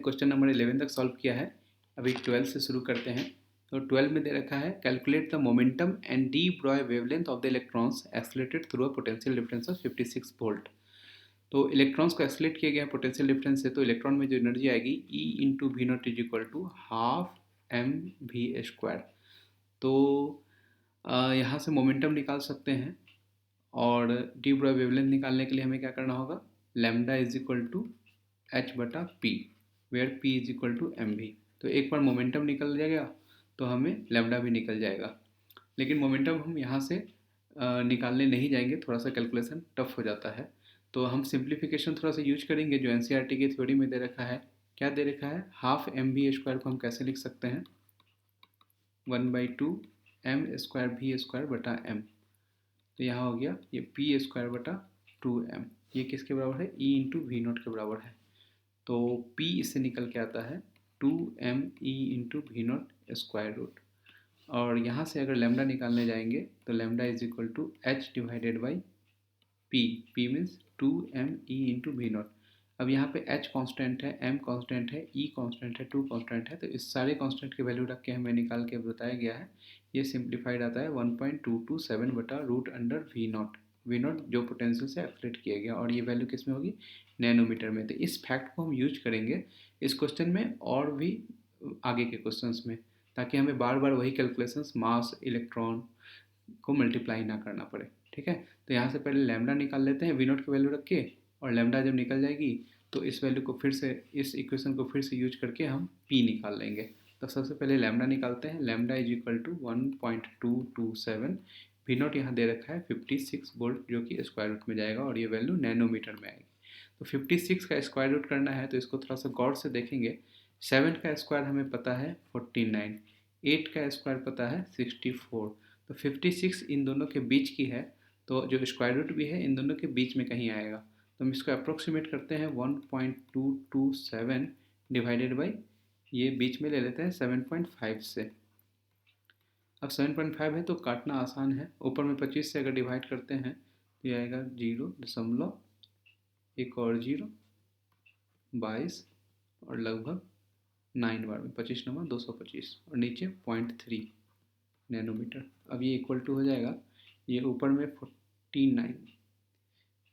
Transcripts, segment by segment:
Question number 11 तक solve किया है। अभी 12 से शुरू करते हैं। तो 12 में दे रखा है calculate the momentum and D Broglie wavelength of the electrons accelerated through a potential difference of 56 volt. तो इलेक्ट्रॉन्स को एक्सलेट किया गया पोटेंशियल डिफरेंस से, तो इलेक्ट्रॉन में जो एनर्जी आएगी e into v naught is equal to half m v square. तो यहाँ से मोमेंटम निकाल सकते हैं और डी ब्रॉय वेवलेंथ निकालने के लिए हमें क्या करना होगा, lambda is equal to h बटा p, where p is equal to m v. तो एक बार मोमेंटम निकल जाएगा तो हमें लैम्डा भी निकल जाएगा, लेकिन मोमेंटम हम यहाँ से निकालने नहीं जाएंगे, थोड़ा सा कैलकुलेशन टफ हो जाता है। तो हम सिंप्लीफिकेशन थोड़ा सा यूज करेंगे जो एनसीईआरटी की थ्योरी में दे रखा है। क्या दे रखा है, हाफ एम वी स्क्वायर को हम कैसे लिख सकते हैं, 1/2 एम स्क्वायर वी स्क्वायर बटा एम। तो यहाँ हो गया ये पी स्क्वायर बटा 2m, ये किसके बराबर है, ई इंटू वी नॉट के बराबर है। तो P इससे निकल के आता है 2m e into v naught square root. और यहाँ से अगर लैम्डा निकालने जाएंगे तो lambda is equal to h divided by p, p means 2m e into v naught. अब यहाँ पे h कांस्टेंट है, m कांस्टेंट है, e कांस्टेंट है, 2 कांस्टेंट है, तो इस सारे कांस्टेंट की वैल्यू रख के हमें निकाल के बताया गया है। ये सिंप्लीफाइड आता है 1.227 बटा root under v naught, v naught जो पोटेंशियल से एक्सलेट किया गया, और ये वैल्यू किस में होगी, नैनोमीटर में। तो इस फैक्ट को हम यूज करेंगे इस क्वेश्चन में और भी आगे के क्वेश्चंस में, ताकि हमें बार बार वही कैलकुलेशंस मास इलेक्ट्रॉन को मल्टीप्लाई ना करना पड़े। ठीक है, तो यहाँ से पहले लैम्डा निकाल लेते हैं वी नॉट की वैल्यू रख के, और लैम्डा जब निकल जाएगी तो इस वैल्यू को फिर से, इस इक्वेशन को फिर से यूज करके हम पी निकाल लेंगे। तो सबसे पहले लैम्डा निकालते हैं। Lambda is equal to 1.227, v naught यहाँ दे रखा है 56 वोल्ट जो कि स्क्वायर रूट में जाएगा और ये वैल्यू नैनोमीटर में आएगी। तो 56 का स्क्वायर रूट करना है तो इसको थोड़ा सा गौर से देखेंगे। 7 का स्क्वायर हमें पता है 49, 8 का स्क्वायर पता है 64, तो 56 इन दोनों के बीच की है, तो जो स्क्वायर रूट भी है इन दोनों के बीच में कहीं आएगा। तो हम इसको अप्रोक्सीमेट करते हैं 1.227 डिवाइडेड बाई, ये बीच में ले लेते हैं 7.5 से। अब 7.5 है तो काटना आसान है, ऊपर में 25 से अगर डिवाइड करते हैं तो ये आएगा 0, एक और 0, 22 और लगभग 9 बार में 25 नंबर 225 और नीचे 0.3 नैनोमीटर। अब ये इक्वल टू हो जाएगा, ये ऊपर में 49,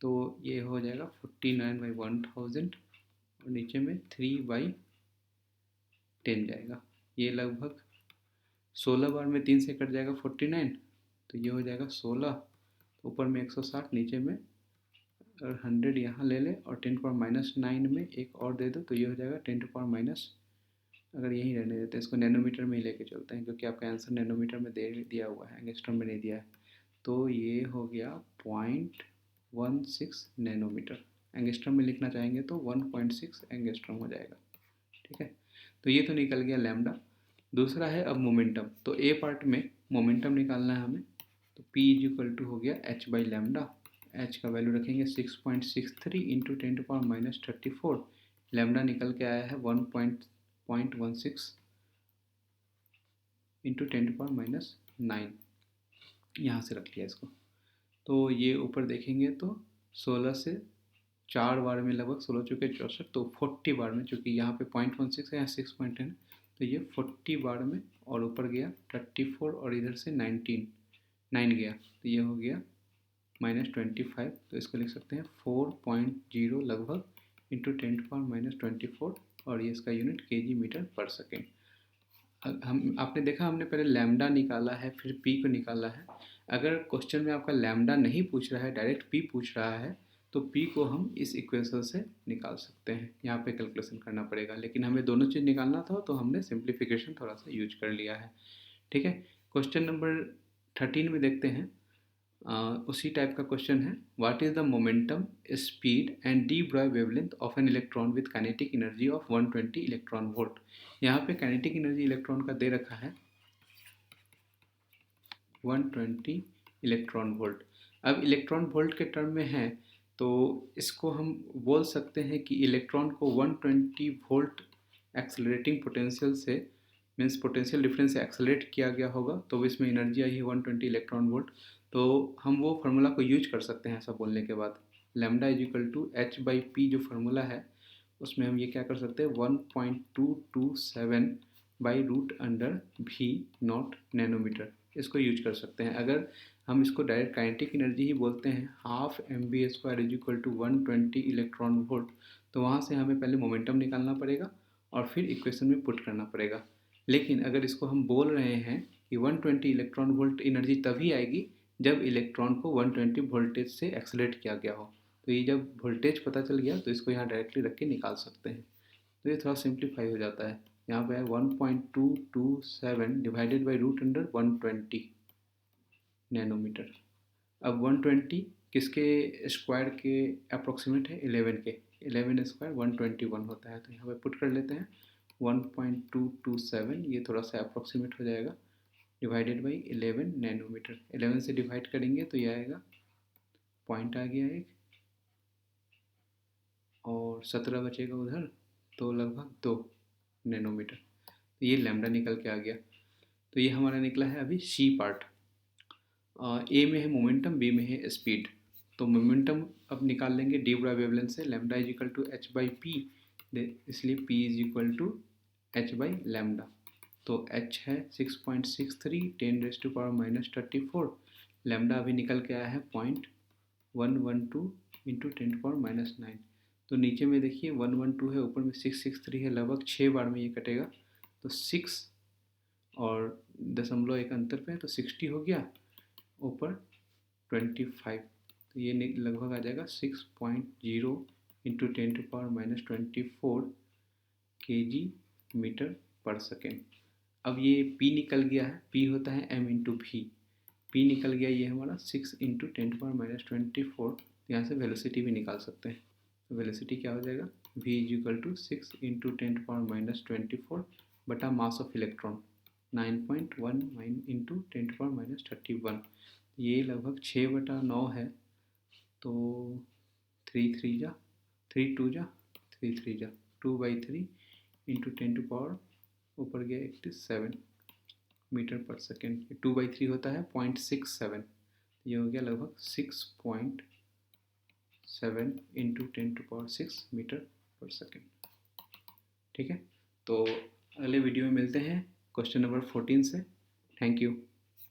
तो ये हो जाएगा 49/1000 और नीचे में 3/10 जाएगा। ये लगभग 16 बार में 3 से कट जाएगा 49, तो ये हो जाएगा 16, ऊपर में 160, नीचे में और 100 यहाँ ले ले और 10⁻⁹ में एक और दे दो, तो ये हो जाएगा 10⁻, अगर यहीं रहने देते हैं इसको नैनोमीटर में ही लेके चलते हैं क्योंकि आपका आंसर नैनोमीटर में दे दिया हुआ है, एंगस्ट्रॉम में नहीं दिया है। तो ये हो गया 0.16 नैनोमीटर। एंगस्ट्रॉम में लिखना चाहेंगे तो 1.6 एंगस्ट्रॉम हो जाएगा। ठीक है, तो ये तो निकल गया लैम्डा। दूसरा है अब मोमेंटम। तो ए पार्ट में मोमेंटम निकालना है हमें, तो P इज इक्वल टू हो गया h बाई लैम्डा। h का वैल्यू रखेंगे 6.63 इंटू 10⁻34, लैम्डा निकल के आया है 1.16 इंटू 10⁻⁹, यहाँ से रख लिया इसको। तो ये ऊपर देखेंगे तो 16 से 4 बार में लगभग 16 चुके 64, तो 40 बार में, चूँकि यहाँ पे 0.16 है, यहाँ 6.10, तो ये 40 बार में, और ऊपर गया 34 और इधर से 9 गया, तो ये हो गया -25, तो इसको लिख सकते हैं 4.0 लगभग इंटू 10⁻24, और ये इसका यूनिट kg मीटर पर सेकेंड। हम आपने देखा हमने पहले लैम्डा निकाला है फिर पी को निकाला है। अगर क्वेश्चन में आपका लैम्डा नहीं पूछ रहा है, डायरेक्ट पी पूछ रहा है, तो पी को हम इस इक्वेशन से निकाल सकते हैं। यहाँ पे कैलकुलेशन करना पड़ेगा, लेकिन हमें दोनों चीज़ निकालना था तो हमने सिंप्लीफिकेशन थोड़ा सा यूज कर लिया है। ठीक है, क्वेश्चन नंबर 13 में देखते हैं। उसी टाइप का क्वेश्चन है, what is the momentum, speed and D Broglie wavelength of an electron with kinetic energy of 120 electron volt. यहाँ पे काइनेटिक एनर्जी इलेक्ट्रॉन का दे रखा है 120 इलेक्ट्रॉन वोल्ट। अब इलेक्ट्रॉन वोल्ट के टर्म में है तो इसको हम बोल सकते हैं कि इलेक्ट्रॉन को 120 वोल्ट एक्सेलरेटिंग पोटेंशियल से, मीन्स पोटेंशियल डिफरेंस से एक्सेलरेट किया गया होगा, तो इसमें एनर्जी आई है 120 इलेक्ट्रॉन वोल्ट। तो हम वो फार्मूला को यूज कर सकते हैं ऐसा बोलने के बाद। Lambda is equal to h by p जो फार्मूला है उसमें हम ये क्या कर सकते हैं 1.227 बाई root under v naught nanometre, इसको यूज कर सकते हैं। अगर हम इसको डायरेक्ट काइनेटिक एनर्जी ही बोलते हैं, half mv² is equal to 120 electron volt, तो वहाँ से हमें पहले मोमेंटम निकालना पड़ेगा और फिर इक्वेशन में पुट करना पड़ेगा। लेकिन अगर इसको हम बोल रहे हैं कि 120 इलेक्ट्रॉन वोल्ट एनर्जी तभी आएगी जब इलेक्ट्रॉन को 120 वोल्टेज से एक्सेलरेट किया गया हो। तो ये जब वोल्टेज पता चल गया तो इसको यहाँ डायरेक्टली रख के निकाल सकते हैं। तो ये थोड़ा सिंप्लीफाई हो जाता है। यहाँ पे है 1.227 divided by root under 120 nanometre. अब 120 किसके स्क्वायर के अप्रोक्सीमेट है, 11 के। 11 स्क्वायर 121 होता है, तो यहाँ पे पुट कर लेते हैं 1.227, ये थोड़ा सा अप्रोक्सीमेट हो जाएगा, डिवाइडेड बाई 11 नैनोमीटर। 11 से डिवाइड करेंगे तो ये आएगा, पॉइंट आ गया एक, और 17 बचेगा उधर, तो लगभग 2 नैनोमीटर। तो ये लैम्डा निकल के आ गया। तो ये हमारा निकला है अभी सी पार्ट। ए में है मोमेंटम, बी में है स्पीड। तो मोमेंटम अब निकाल लेंगे डी बड़ा वेवलेंथ से, lambda is equal to h by p, इसलिए p is equal to h by lambda. तो एच है 6.63 10⁻⁻34, लैम्डा अभी निकल के आया है 0.112 इंटू 10⁻⁹। तो नीचे में देखिए 112 है, ऊपर में 663 है, लगभग 6 बार में ये कटेगा। तो 6 और दशमलव एक अंतर पे है, तो 60 हो गया, ऊपर 25, तो ये लगभग आ जाएगा 6.0 इंटू 10⁻⁻24 kg मीटर पर सेकेंड। अब ये P निकल गया है, P होता है m इंटू भी, P निकल गया ये हमारा 6 इंटू 10⁻24, यहाँ से वेलोसिटी भी निकाल सकते हैं। तो वेलोसिटी क्या हो जाएगा, v is equal to 6 into 10⁻24 बटा मास ऑफ इलेक्ट्रॉन 9.19 इंटू 10⁻31, ये लगभग 6/9 है। तो 3 जा 3 जा 2/3 इंटू 10 ऊपर गया 87 मीटर पर सेकेंड। 2/3 होता है 0.67, ये हो गया लगभग 6.7 इंटू 10⁶ मीटर पर सेकेंड। ठीक है, तो अगले वीडियो में मिलते हैं क्वेश्चन नंबर 14 से। Thank you.